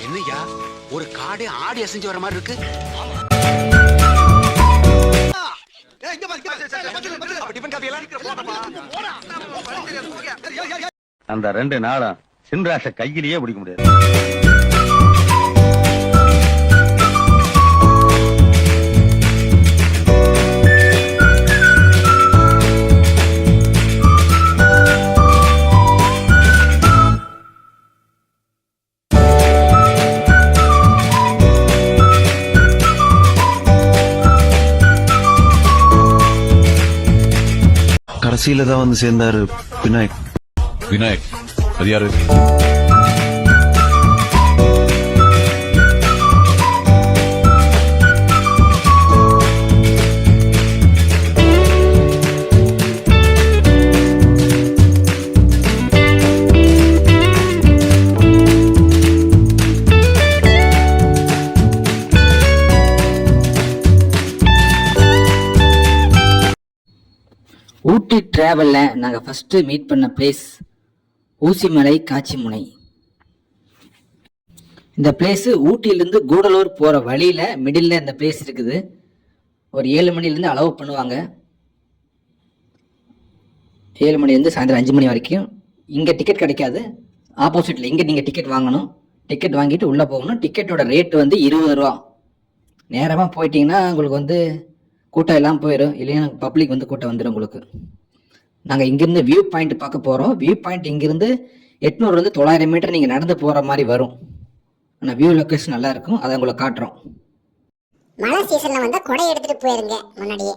என்னையா ஒரு காடே ஆடி அசைஞ்சு வர மாதிரி இருக்கு. அந்த 2 நாளும் சின்ராச கையிலேயே பிடிக்க முடியாது. கடைசியில தான் வந்து சேர்ந்தாரு விநாயக். விநாயக் அது யாரு? ஊட்டி டிராவல்ல நாங்கள் ஃபர்ஸ்ட் மீட் பண்ண பிளேஸ் ஊசிமலை காட்சிமுனை. இந்த பிளேஸு ஊட்டியிலேருந்து கூடலூர் போகிற வழியில் மிடில் இந்த பிளேஸ் இருக்குது. ஒரு 7 மணிலேருந்து அலோவ் பண்ணுவாங்க. 7 மணிலேருந்து சாயந்தரம் 5 மணி வரைக்கும். இங்கே டிக்கெட் கிடைக்காது, ஆப்போசிட்டில் இங்கே நீங்கள் டிக்கெட் வாங்கணும். டிக்கெட் வாங்கிட்டு உள்ளே போகணும். டிக்கெட்டோட ரேட்டு வந்து 20 ரூபா. நேரமாக போயிட்டீங்கன்னா உங்களுக்கு வந்து கூட்டம் எல்லாம் போயிடும், இல்லைன்னா பப்ளிக் வந்து கூட்டம் வந்துடும் உங்களுக்கு. நாங்கள் இங்கேருந்து வியூ பாயிண்ட் பார்க்க போகிறோம். வியூ பாயிண்ட் இங்கேருந்து 800 - 900 மீட்டர் நீங்கள் நடந்து போகிற மாதிரி வரும். ஆனால் வியூ லொக்கேஷன் நல்லா இருக்கும், அதை உங்களுக்கு காட்டுறோம். மழை சீசனில் வந்து கொடை எடுத்துகிட்டு போயிருங்க முன்னாடியே.